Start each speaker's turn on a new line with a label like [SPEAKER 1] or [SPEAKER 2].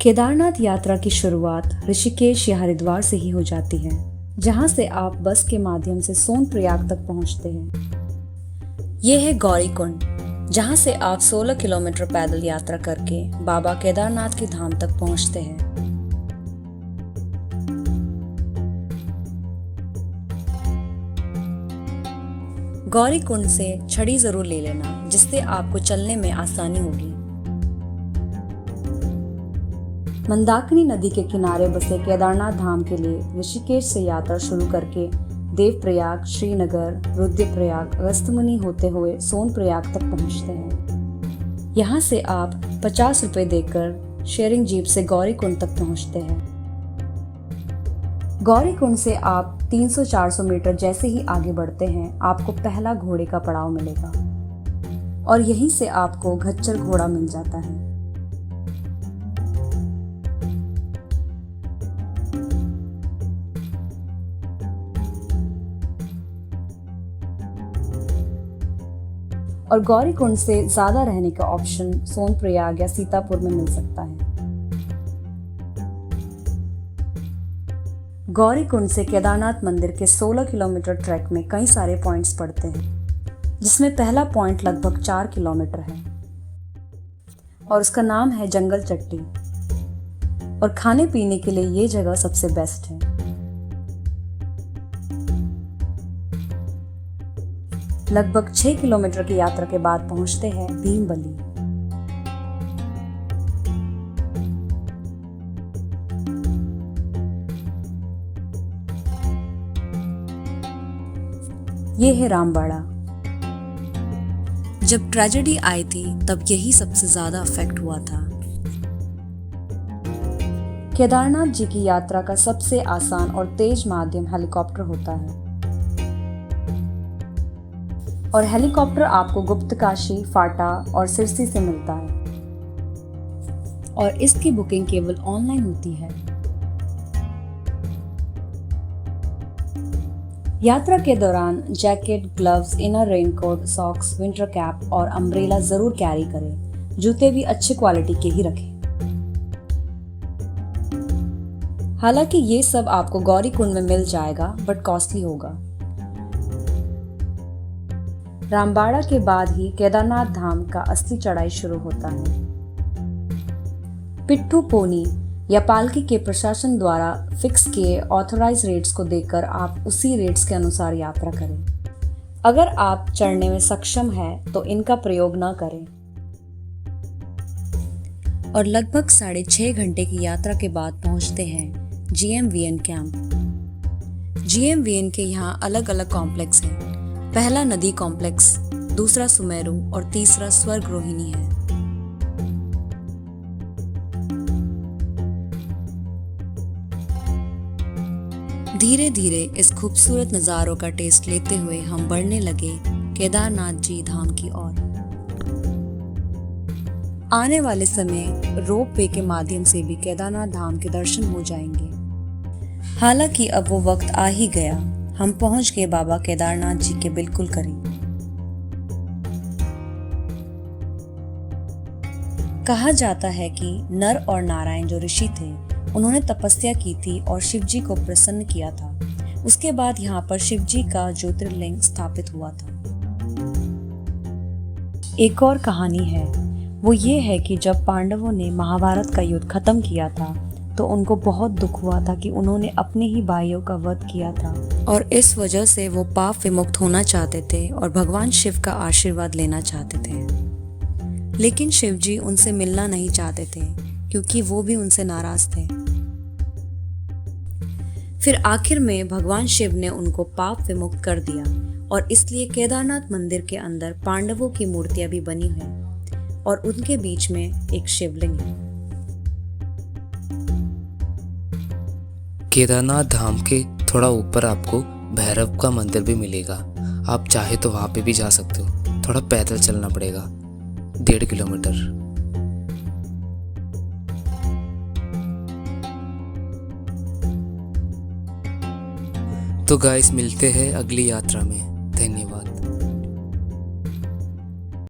[SPEAKER 1] केदारनाथ यात्रा की शुरुआत ऋषिकेश या हरिद्वार से ही हो जाती है, जहां से आप बस के माध्यम से सोनप्रयाग तक पहुंचते हैं। ये है गौरीकुंड, जहां से आप 16 किलोमीटर पैदल यात्रा करके बाबा केदारनाथ के धाम तक पहुंचते हैं। गौरीकुंड से छड़ी जरूर ले लेना, जिससे आपको चलने में आसानी होगी। मंदाकिनी नदी के किनारे बसे केदारनाथ धाम के लिए ऋषिकेश से यात्रा शुरू करके देवप्रयाग, श्रीनगर, रुद्रप्रयाग, अगस्त्यमुनि होते हुए सोनप्रयाग तक पहुंचते हैं। यहाँ से आप 50 रुपए देकर शेयरिंग जीप से गौरीकुंड तक पहुंचते हैं। गौरीकुंड से आप 300-400 मीटर जैसे ही आगे बढ़ते हैं, आपको पहला घोड़े का पड़ाव मिलेगा और यहीं से आपको घच्चर घोड़ा मिल जाता है। और गौरीकुंड से ज्यादा रहने का ऑप्शन सोनप्रयाग या सीतापुर में मिल सकता है। गौरीकुंड से केदारनाथ मंदिर के 16 किलोमीटर ट्रैक में कई सारे पॉइंट्स पड़ते हैं, जिसमें पहला पॉइंट लगभग 4 किलोमीटर है और उसका नाम है जंगल चट्टी। और खाने पीने के लिए ये जगह सबसे बेस्ट है। लगभग 6 किलोमीटर की यात्रा के बाद पहुंचते हैं भीमबली। ये है रामबाड़ा। जब ट्रेजेडी आई थी तब यही सबसे ज्यादा अफेक्ट हुआ था। केदारनाथ जी की यात्रा का सबसे आसान और तेज माध्यम हेलीकॉप्टर होता है और हेलीकॉप्टर आपको गुप्तकाशी, फाटा और सिरसी से मिलता है और इसकी बुकिंग केवल ऑनलाइन होती है। यात्रा के दौरान jacket, gloves, inner raincoat, socks, winter cap और अम्ब्रेला जरूर कैरी करें। जूते भी अच्छी क्वालिटी के ही रखें। हालांकि ये सब आपको गौरीकुंड में मिल जाएगा, बट कॉस्टली होगा। रामबाड़ा के बाद ही केदारनाथ धाम का असली चढ़ाई शुरू होता है। पिट्ठू पोनी या पालकी के प्रशासन द्वारा फिक्स किए ऑथराइज रेट्स को देखकर आप उसी रेट्स के अनुसार यात्रा करें। अगर आप चढ़ने में सक्षम हैं तो इनका प्रयोग न करें। और लगभग 6.5 घंटे की यात्रा के बाद पहुंचते हैं GMVN कैंप। GMVN के यहाँ अलग अलग कॉम्प्लेक्स हैं। पहला नदी कॉम्प्लेक्स, दूसरा सुमेरु और तीसरा स्वर्ग रोहिणी है। धीरे धीरे इस खूबसूरत नज़ारों का टेस्ट लेते हुए हम बढ़ने लगे केदारनाथ जी धाम की ओर। आने वाले समय रोप वे के माध्यम से भी केदारनाथ धाम के दर्शन हो जाएंगे। हालांकि अब वो वक्त आ ही गया, हम पहुंच गए बाबा केदारनाथ जी के बिल्कुल करीब। कहा जाता है कि नर और नारायण जो ऋषि थे, उन्होंने तपस्या की थी और शिव जी को प्रसन्न किया था। उसके बाद यहाँ पर शिव जी का ज्योतिर्लिंग स्थापित हुआ था। एक और कहानी है, वो ये है कि जब पांडवों ने महाभारत का युद्ध खत्म किया था तो उनको बहुत दुख हुआ था कि उन्होंने अपने ही भाइयों का वध किया था और इस वजह से वो पाप विमुक्त होना चाहते थे और भगवान शिव का आशीर्वाद लेना चाहते थे। लेकिन शिव जी उनसे मिलना नहीं चाहते थे क्योंकि वो भी उनसे नाराज थे। फिर आखिर में भगवान शिव ने उनको पाप विमुक्त कर दिया और इसलिए केदारनाथ मंदिर के अंदर पांडवों की मूर्तियां भी बनी हैं और उनके बीच में एक शिवलिंग है।
[SPEAKER 2] केदारनाथ धाम के थोड़ा ऊपर आपको भैरव का मंदिर भी मिलेगा। आप चाहे तो वहाँ पे भी जा सकते हो। थोड़ा पैदल चलना पड़ेगा, 1.5 किलोमीटर। तो गाइस, मिलते हैं अगली यात्रा में।